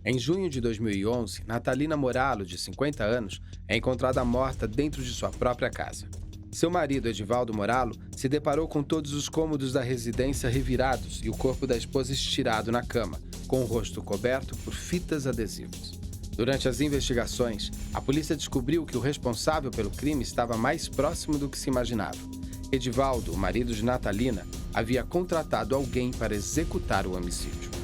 Em junho de 2011, Natalina Moralo, de 50 anos, é encontrada morta dentro de sua própria casa. Seu marido, Edivaldo Moralo, se deparou com todos os cômodos da residência revirados e o corpo da esposa estirado na cama, com o rosto coberto por fitas adesivas. Durante as investigações, a polícia descobriu que o responsável pelo crime estava mais próximo do que se imaginava. Edivaldo, o marido de Natalina, havia contratado alguém para executar o homicídio.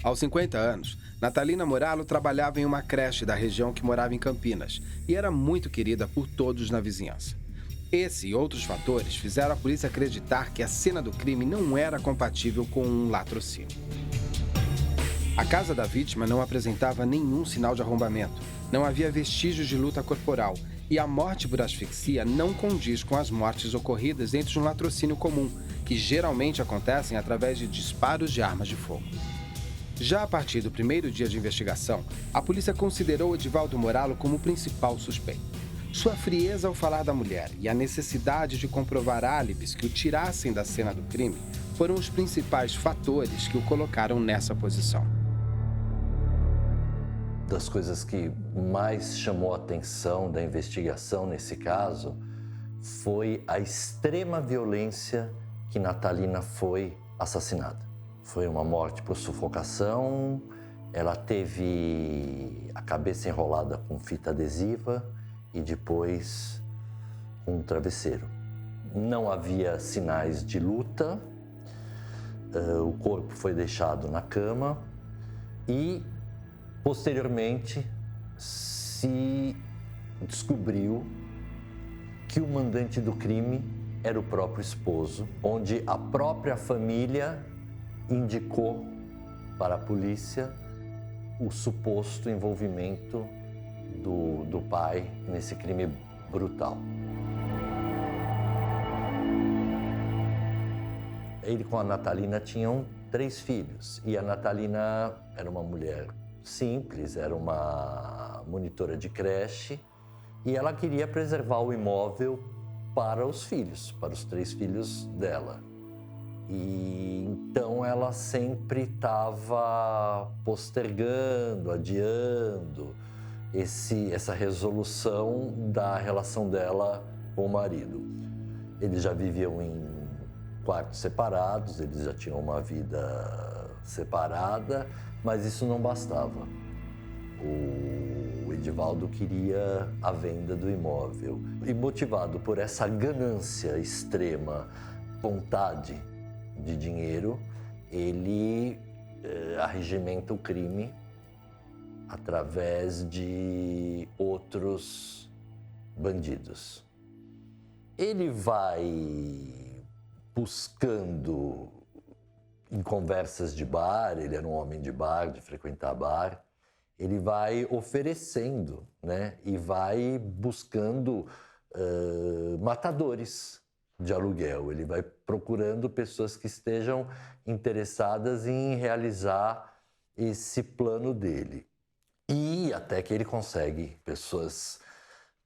Aos 50 anos, Natalina Moralo trabalhava em uma creche da região que morava em Campinas e era muito querida por todos na vizinhança. Esse e outros fatores fizeram a polícia acreditar que a cena do crime não era compatível com um latrocínio. A casa da vítima não apresentava nenhum sinal de arrombamento, não havia vestígios de luta corporal e a morte por asfixia não condiz com as mortes ocorridas dentro de um latrocínio comum, que geralmente acontecem através de disparos de armas de fogo. Já a partir do primeiro dia de investigação, a polícia considerou Edivaldo Moralo como o principal suspeito. Sua frieza ao falar da mulher e a necessidade de comprovar álibis que o tirassem da cena do crime foram os principais fatores que o colocaram nessa posição. Das coisas que mais chamou a atenção da investigação nesse caso foi a extrema violência que Natalina foi assassinada. Foi uma morte por sufocação, ela teve a cabeça enrolada com fita adesiva e depois com um travesseiro. Não havia sinais de luta, o corpo foi deixado na cama e, posteriormente, se descobriu que o mandante do crime era o próprio esposo, onde a própria família indicou para a polícia o suposto envolvimento do pai nesse crime brutal. Ele com a Natalina tinham 3 filhos e a Natalina era uma mulher simples, era uma monitora de creche e ela queria preservar o imóvel para os filhos, para os 3 filhos dela. E então ela sempre estava postergando, adiando essa resolução da relação dela com o marido. Eles já viviam em quartos separados, eles já tinham uma vida separada, mas isso não bastava. O Edivaldo queria a venda do imóvel e, motivado por essa ganância extrema, vontade de dinheiro, ele arregimenta o crime através de outros bandidos. Ele vai buscando em conversas de bar, ele era um homem de bar, de frequentar bar, ele vai oferecendo, né, e vai buscando matadores de aluguel. Ele vai procurando pessoas que estejam interessadas em realizar esse plano dele. E até que ele consegue pessoas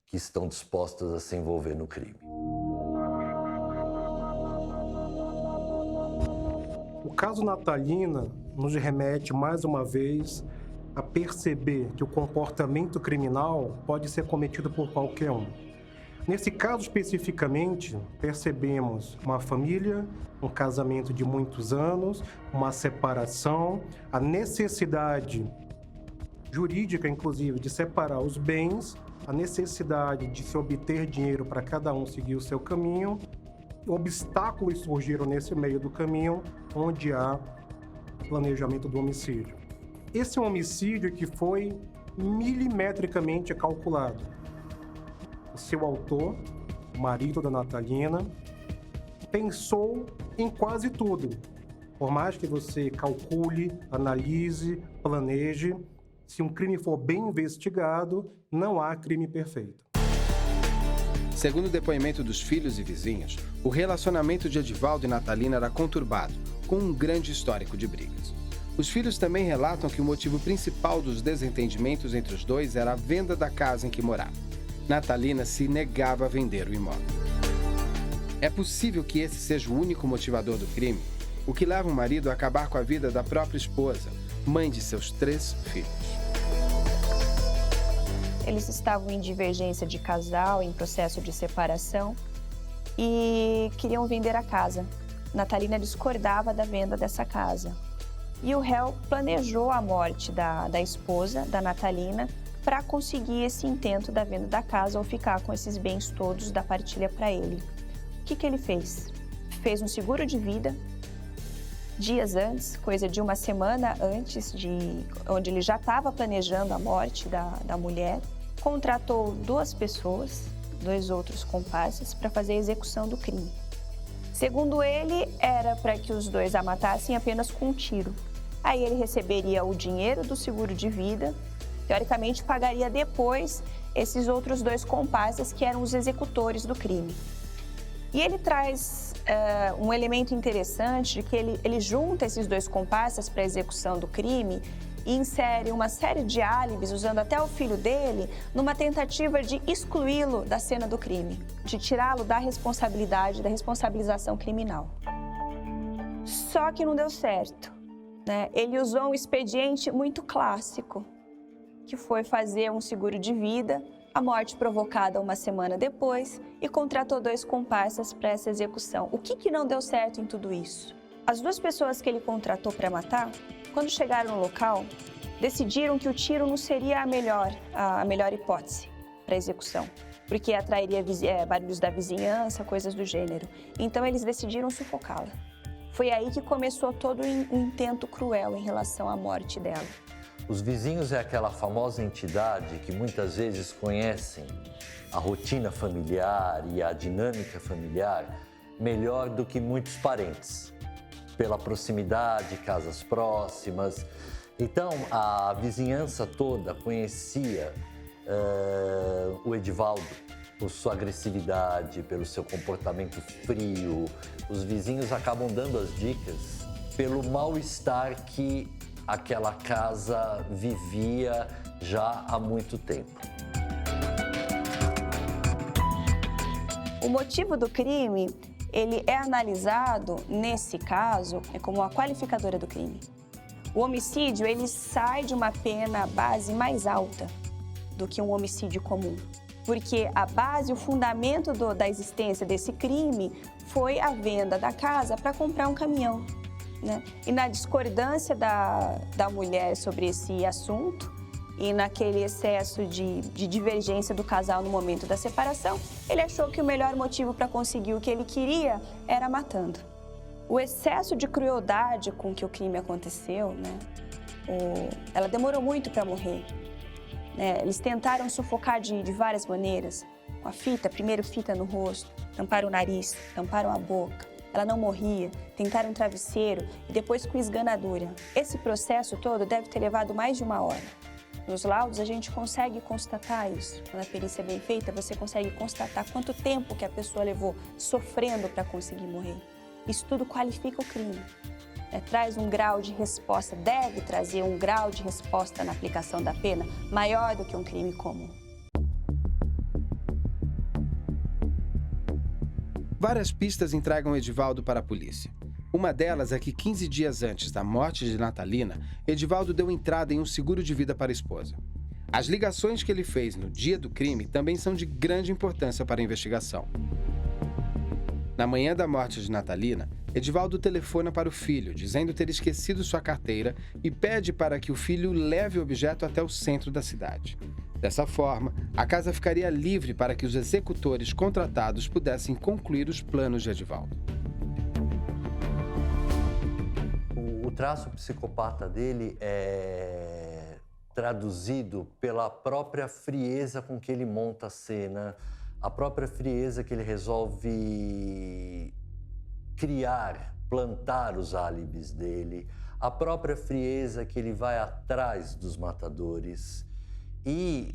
que estão dispostas a se envolver no crime. O caso Natalina nos remete mais uma vez a perceber que o comportamento criminal pode ser cometido por qualquer um. Nesse caso especificamente, percebemos uma família, um casamento de muitos anos, uma separação, a necessidade jurídica, inclusive, de separar os bens, a necessidade de se obter dinheiro para cada um seguir o seu caminho. Obstáculos surgiram nesse meio do caminho, onde há planejamento do homicídio. Esse é um homicídio que foi milimetricamente calculado. O seu autor, o marido da Natalina, pensou em quase tudo. Por mais que você calcule, analise, planeje, se um crime for bem investigado, não há crime perfeito. Segundo o depoimento dos filhos e vizinhos, o relacionamento de Edivaldo e Natalina era conturbado, com um grande histórico de brigas. Os filhos também relatam que o motivo principal dos desentendimentos entre os dois era a venda da casa em que morava. Natalina se negava a vender o imóvel. É possível que esse seja o único motivador do crime, o que leva o marido a acabar com a vida da própria esposa, mãe de seus 3 filhos. Eles estavam em divergência de casal, em processo de separação e queriam vender a casa. Natalina discordava da venda dessa casa. E o réu planejou a morte da esposa, da Natalina, para conseguir esse intento da venda da casa ou ficar com esses bens todos da partilha para ele. O que ele fez? Fez um seguro de vida. Dias antes, coisa de uma semana antes, onde ele já estava planejando a morte da mulher, contratou 2 pessoas, 2 outros comparsas, para fazer a execução do crime. Segundo ele, era para que os 2 a matassem apenas com um tiro. Aí ele receberia o dinheiro do seguro de vida, teoricamente pagaria depois esses outros 2 comparsas que eram os executores do crime. E ele traz um elemento interessante de que ele junta esses 2 comparsas para a execução do crime e insere uma série de álibis, usando até o filho dele, numa tentativa de excluí-lo da cena do crime, de tirá-lo da responsabilidade, da responsabilização criminal. Só que não deu certo, né? Ele usou um expediente muito clássico, que foi fazer um seguro de vida, a morte provocada uma semana depois, e contratou 2 comparsas para essa execução. O que não deu certo em tudo isso? As 2 pessoas que ele contratou para matar, quando chegaram no local, decidiram que o tiro não seria a melhor hipótese para a execução, porque atrairia barulhos da vizinhança, coisas do gênero. Então eles decidiram sufocá-la. Foi aí que começou todo um intento cruel em relação à morte dela. Os vizinhos é aquela famosa entidade que muitas vezes conhecem a rotina familiar e a dinâmica familiar melhor do que muitos parentes, pela proximidade, casas próximas. Então, a vizinhança toda conhecia o Edivaldo por sua agressividade, pelo seu comportamento frio. Os vizinhos acabam dando as dicas pelo mal-estar que aquela casa vivia já há muito tempo. O motivo do crime, ele é analisado, nesse caso, como a qualificadora do crime. O homicídio, ele sai de uma pena base mais alta do que um homicídio comum, porque a base, o fundamento da existência desse crime foi a venda da casa para comprar um caminhão, né? E na discordância da mulher sobre esse assunto e naquele excesso de divergência do casal no momento da separação, ele achou que o melhor motivo para conseguir o que ele queria era matando. O excesso de crueldade com que o crime aconteceu, né? Ela demorou muito para morrer, né? Eles tentaram sufocar de várias maneiras, com a fita, primeiro fita no rosto, tamparam o nariz, tamparam a boca. Ela não morria, tentaram um travesseiro e depois com esganadura. Esse processo todo deve ter levado mais de 1 hora. Nos laudos a gente consegue constatar isso. Quando a perícia é bem feita, você consegue constatar quanto tempo que a pessoa levou sofrendo para conseguir morrer. Isso tudo qualifica o crime. Traz um grau de resposta, deve trazer um grau de resposta na aplicação da pena maior do que um crime comum. Várias pistas entregam Edivaldo para a polícia. Uma delas é que 15 dias antes da morte de Natalina, Edivaldo deu entrada em um seguro de vida para a esposa. As ligações que ele fez no dia do crime também são de grande importância para a investigação. Na manhã da morte de Natalina, Edivaldo telefona para o filho, dizendo ter esquecido sua carteira e pede para que o filho leve o objeto até o centro da cidade. Dessa forma, a casa ficaria livre para que os executores contratados pudessem concluir os planos de Edivaldo. O traço psicopata dele é traduzido pela própria frieza com que ele monta a cena, a própria frieza que ele resolve criar, plantar os álibis dele, a própria frieza que ele vai atrás dos matadores e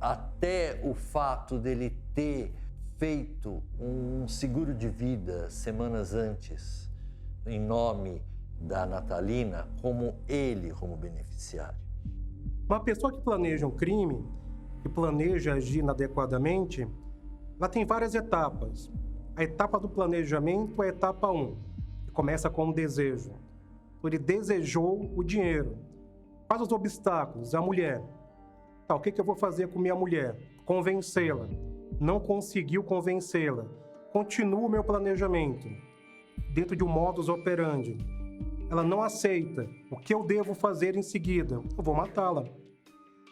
até o fato dele ter feito um seguro de vida semanas antes em nome da Natalina como ele como beneficiário. Uma pessoa que planeja um crime, que planeja agir inadequadamente, ela tem várias etapas. A etapa do planejamento é a etapa 1, que começa com um desejo. Ele desejou o dinheiro. Quais os obstáculos? A mulher. Tá, o que eu vou fazer com minha mulher? Convencê-la. Não conseguiu convencê-la. Continua o meu planejamento. Dentro de um modus operandi. Ela não aceita. O que eu devo fazer em seguida? Eu vou matá-la.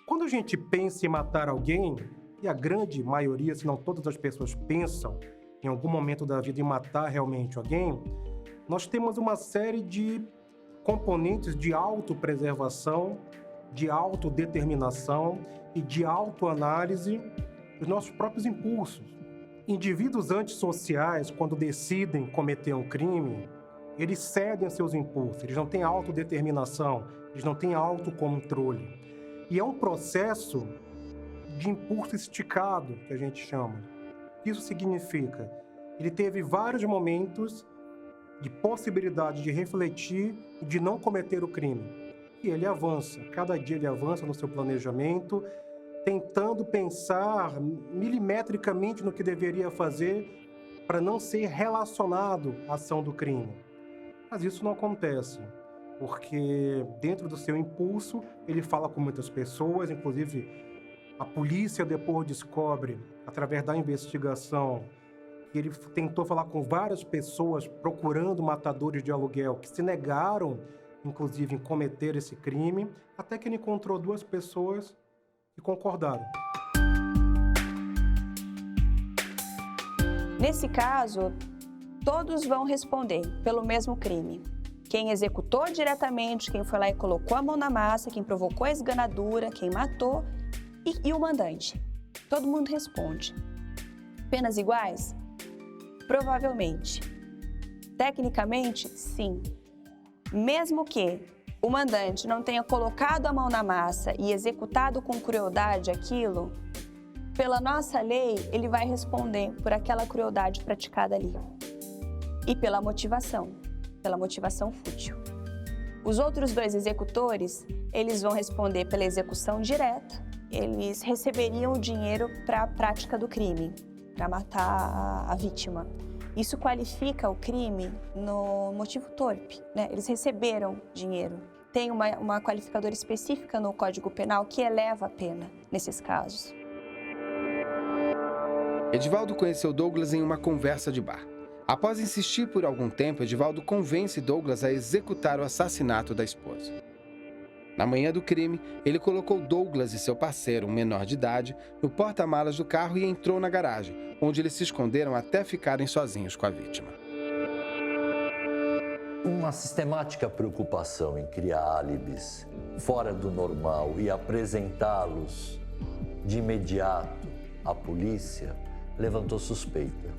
Quando a gente pensa em matar alguém, e a grande maioria, se não todas as pessoas pensam em algum momento da vida em matar realmente alguém, nós temos uma série de componentes de autopreservação, de autodeterminação e de autoanálise dos nossos próprios impulsos. Indivíduos antissociais, quando decidem cometer um crime, eles cedem a seus impulsos, eles não têm autodeterminação, eles não têm autocontrole. E é um processo de impulso esticado, que a gente chama. Isso significa, ele teve vários momentos de possibilidade de refletir e de não cometer o crime. E ele avança, cada dia ele avança no seu planejamento, tentando pensar milimetricamente no que deveria fazer para não ser relacionado à ação do crime. Mas isso não acontece, porque dentro do seu impulso ele fala com muitas pessoas, inclusive a polícia depois descobre, através da investigação, que ele tentou falar com várias pessoas procurando matadores de aluguel que se negaram, inclusive, em cometer esse crime, até que ele encontrou 2 pessoas que concordaram. Nesse caso, todos vão responder pelo mesmo crime. Quem executou diretamente, quem foi lá e colocou a mão na massa, quem provocou a esganadura, quem matou e o mandante. Todo mundo responde. Penas iguais? Provavelmente. Tecnicamente, sim. Mesmo que o mandante não tenha colocado a mão na massa e executado com crueldade aquilo, pela nossa lei, ele vai responder por aquela crueldade praticada ali. E pela motivação fútil. Os outros 2 executores, eles vão responder pela execução direta, eles receberiam o dinheiro para a prática do crime, para matar a vítima. Isso qualifica o crime no motivo torpe, né? Eles receberam dinheiro. Tem uma qualificadora específica no Código Penal que eleva a pena nesses casos. Edivaldo conheceu Douglas em uma conversa de bar. Após insistir por algum tempo, Edivaldo convence Douglas a executar o assassinato da esposa. Na manhã do crime, ele colocou Douglas e seu parceiro, um menor de idade, no porta-malas do carro e entrou na garagem, onde eles se esconderam até ficarem sozinhos com a vítima. Uma sistemática preocupação em criar álibis fora do normal e apresentá-los de imediato à polícia levantou suspeita.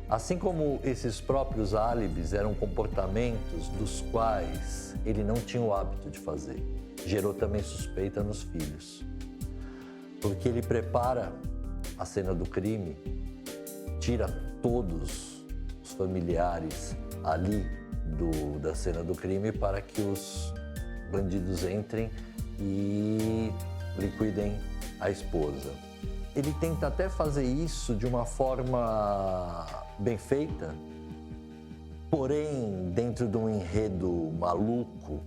Assim como esses próprios álibis eram comportamentos dos quais ele não tinha o hábito de fazer, gerou também suspeita nos filhos. Porque ele prepara a cena do crime, tira todos os familiares ali da cena do crime para que os bandidos entrem e liquidem a esposa. Ele tenta até fazer isso de uma forma bem feita, porém, dentro de um enredo maluco,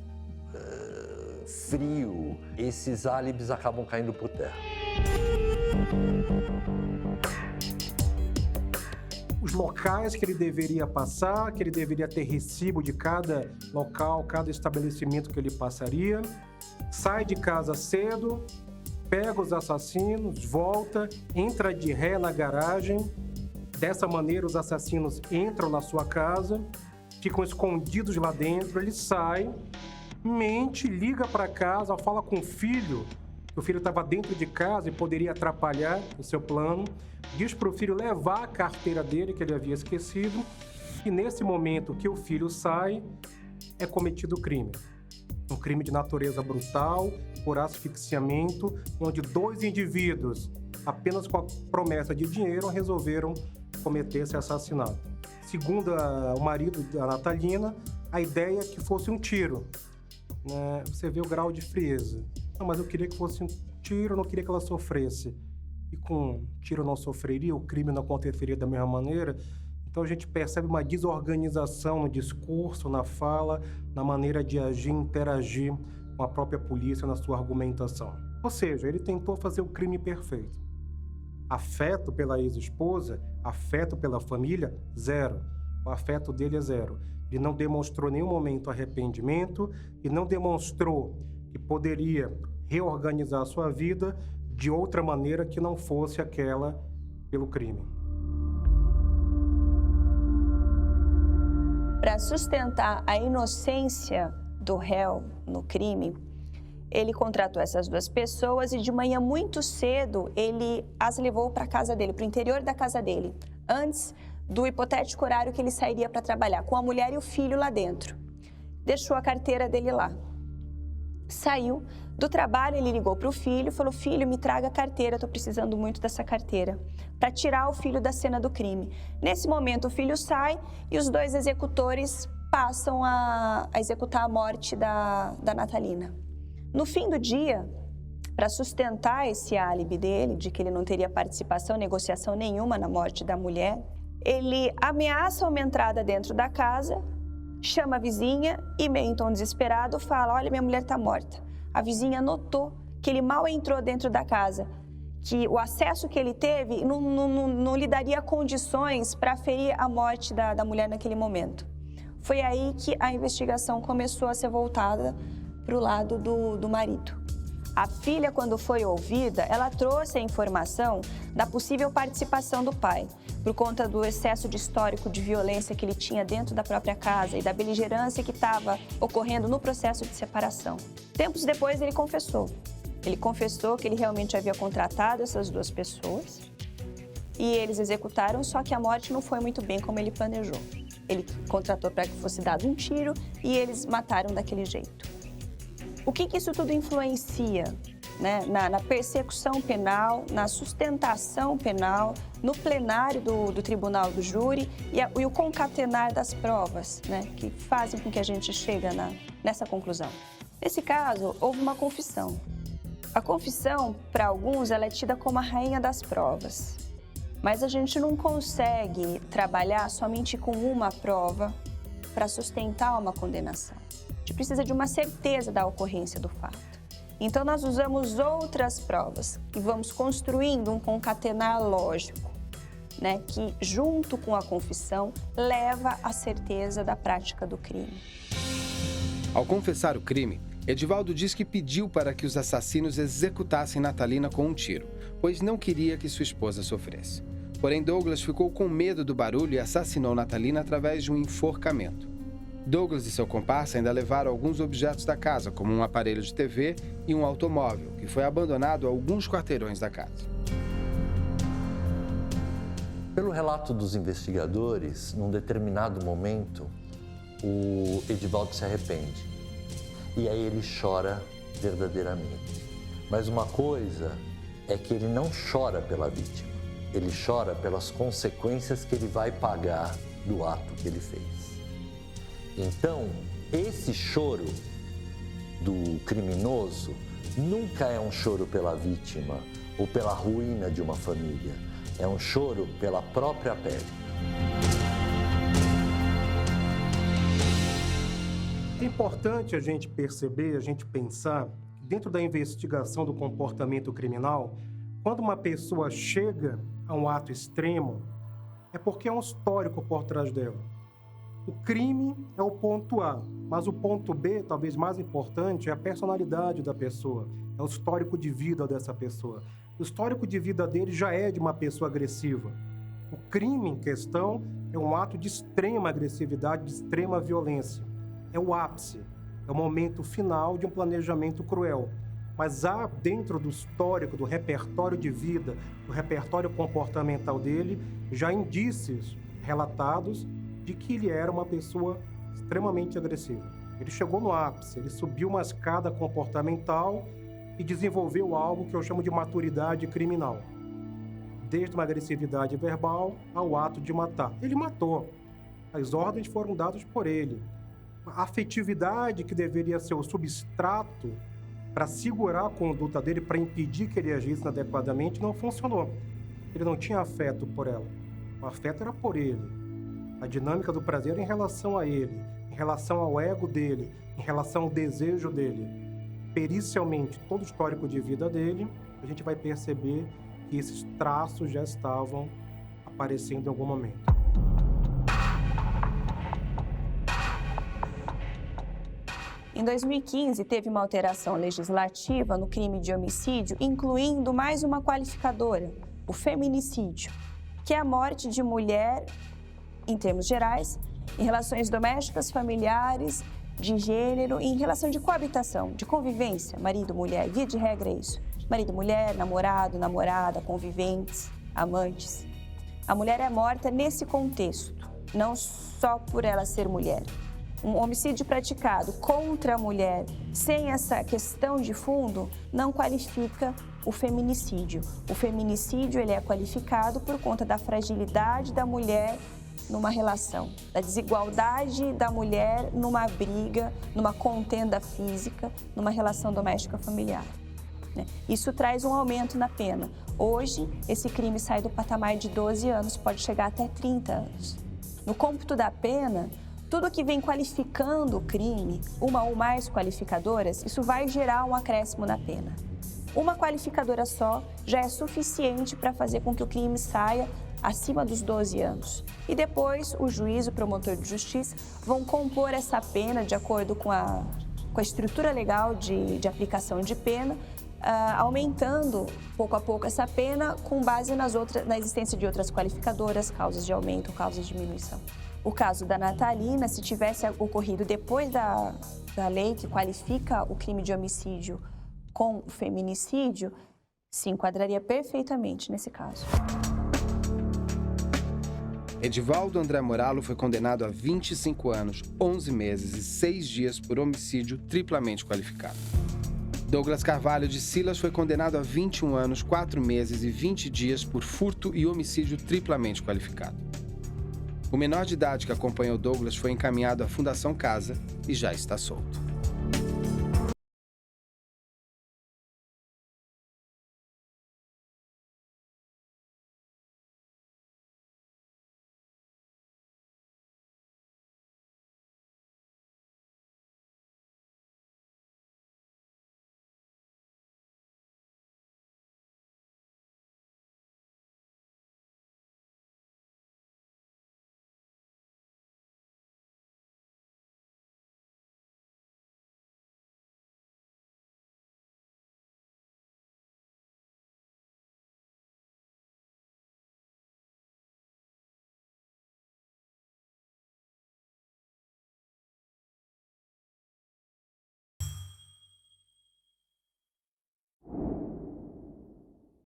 frio, esses álibis acabam caindo por terra. Os locais que ele deveria passar, que ele deveria ter recibo de cada local, cada estabelecimento que ele passaria, sai de casa cedo, pega os assassinos, volta, entra de ré na garagem. Dessa maneira, os assassinos entram na sua casa, ficam escondidos lá dentro, ele sai, mente, liga para casa, fala com o filho, que o filho estava dentro de casa e poderia atrapalhar o seu plano, diz para o filho levar a carteira dele, que ele havia esquecido, e nesse momento que o filho sai, é cometido o crime. Um crime de natureza brutal, por asfixiamento, onde 2 indivíduos, apenas com a promessa de dinheiro, resolveram cometer esse assassinato. Segundo o marido da Natalina, a ideia é que fosse um tiro, né? Você vê o grau de frieza. Não, mas eu queria que fosse um tiro, eu não queria que ela sofresse. E com um tiro não sofreria, o crime não aconteceria da mesma maneira. Então a gente percebe uma desorganização no discurso, na fala, na maneira de agir, interagir com a própria polícia na sua argumentação. Ou seja, ele tentou fazer o crime perfeito. Afeto pela ex-esposa, afeto pela família, zero. O afeto dele é zero. Ele não demonstrou em nenhum momento arrependimento e não demonstrou que poderia reorganizar a sua vida de outra maneira que não fosse aquela pelo crime. Para sustentar a inocência do réu no crime, ele contratou essas duas pessoas e de manhã muito cedo ele as levou para a casa dele, para o interior da casa dele, antes do hipotético horário que ele sairia para trabalhar, com a mulher e o filho lá dentro. Deixou a carteira dele lá. Saiu do trabalho, ele ligou para o filho, falou: filho, me traga a carteira, estou precisando muito dessa carteira, para tirar o filho da cena do crime. Nesse momento, o filho sai e os dois executores passam a executar a morte da Natalina. No fim do dia, para sustentar esse álibi dele, de que ele não teria participação, negociação nenhuma na morte da mulher, ele ameaça uma entrada dentro da casa, chama a vizinha e, meio em tom desesperado, fala: olha, minha mulher está morta. A vizinha notou que ele mal entrou dentro da casa, que o acesso que ele teve não lhe daria condições para ferir a morte da mulher naquele momento. Foi aí que a investigação começou a ser voltada para o lado do marido. A filha, quando foi ouvida, ela trouxe a informação da possível participação do pai, por conta do excesso de histórico de violência que ele tinha dentro da própria casa e da beligerância que estava ocorrendo no processo de separação. Tempos depois, ele confessou. Ele confessou que ele realmente havia contratado essas duas pessoas e eles executaram, só que a morte não foi muito bem como ele planejou. Ele contratou para que fosse dado um tiro e eles mataram daquele jeito. O que isso tudo influencia, né? Na persecução penal, na sustentação penal, no plenário do tribunal do júri e o concatenar das provas, né? Que fazem com que a gente chegue nessa conclusão. Nesse caso, houve uma confissão. A confissão, para alguns, ela é tida como a rainha das provas. Mas a gente não consegue trabalhar somente com uma prova para sustentar uma condenação. A gente precisa de uma certeza da ocorrência do fato. Então, nós usamos outras provas e vamos construindo um concatenar lógico, né, que, junto com a confissão, leva à certeza da prática do crime. Ao confessar o crime, Edivaldo diz que pediu para que os assassinos executassem Natalina com um tiro, pois não queria que sua esposa sofresse. Porém, Douglas ficou com medo do barulho e assassinou Natalina através de um enforcamento. Douglas e seu comparsa ainda levaram alguns objetos da casa, como um aparelho de TV e um automóvel, que foi abandonado a alguns quarteirões da casa. Pelo relato dos investigadores, num determinado momento, o Edivaldo se arrepende. E aí ele chora verdadeiramente. Mas uma coisa é que ele não chora pela vítima. Ele chora pelas consequências que ele vai pagar do ato que ele fez. Então, esse choro do criminoso nunca é um choro pela vítima ou pela ruína de uma família. É um choro pela própria pele. É importante a gente perceber, a gente pensar, que dentro da investigação do comportamento criminal, quando uma pessoa chega a um ato extremo, é porque é um histórico por trás dela. O crime é o ponto A, mas o ponto B, talvez mais importante, é a personalidade da pessoa, é o histórico de vida dessa pessoa. O histórico de vida dele já é de uma pessoa agressiva. O crime em questão é um ato de extrema agressividade, de extrema violência. É o ápice, é o momento final de um planejamento cruel. Mas há dentro do histórico, do repertório de vida, do repertório comportamental dele, já indícios relatados de que ele era uma pessoa extremamente agressiva. Ele chegou no ápice, ele subiu uma escada comportamental e desenvolveu algo que eu chamo de maturidade criminal. Desde uma agressividade verbal ao ato de matar. Ele matou. As ordens foram dadas por ele. A afetividade, que deveria ser o substrato para segurar a conduta dele, para impedir que ele agisse inadequadamente, não funcionou. Ele não tinha afeto por ela. O afeto era por ele. A dinâmica do prazer era em relação a ele, em relação ao ego dele, em relação ao desejo dele. Pericialmente, todo o histórico de vida dele, a gente vai perceber que esses traços já estavam aparecendo em algum momento. Em 2015, teve uma alteração legislativa no crime de homicídio, incluindo mais uma qualificadora, o feminicídio, que é a morte de mulher, em termos gerais, em relações domésticas, familiares, de gênero, em relação de coabitação, de convivência, marido, mulher, via de regra é isso. Marido, mulher, namorado, namorada, conviventes, amantes. A mulher é morta nesse contexto, não só por ela ser mulher. Um homicídio praticado contra a mulher sem essa questão de fundo não qualifica o feminicídio. O feminicídio ele é qualificado por conta da fragilidade da mulher numa relação, da desigualdade da mulher numa briga, numa contenda física, numa relação doméstica familiar. Isso traz um aumento na pena. Hoje, esse crime sai do patamar de 12 anos, pode chegar até 30 anos. No cômputo da pena, tudo que vem qualificando o crime, uma ou mais qualificadoras, isso vai gerar um acréscimo na pena. Uma qualificadora só já é suficiente para fazer com que o crime saia acima dos 12 anos. E depois, o juiz, o promotor de justiça, vão compor essa pena de acordo com a estrutura legal de aplicação de pena, aumentando pouco a pouco essa pena com base na existência de outras qualificadoras, causas de aumento, causas de diminuição. O caso da Natalina, se tivesse ocorrido depois da lei que qualifica o crime de homicídio com o feminicídio, se enquadraria perfeitamente nesse caso. Edivaldo André Moralo foi condenado a 25 anos, 11 meses e 6 dias por homicídio triplamente qualificado. Douglas Carvalho de Silas foi condenado a 21 anos, 4 meses e 20 dias por furto e homicídio triplamente qualificado. O menor de idade que acompanhou Douglas foi encaminhado à Fundação Casa e já está solto.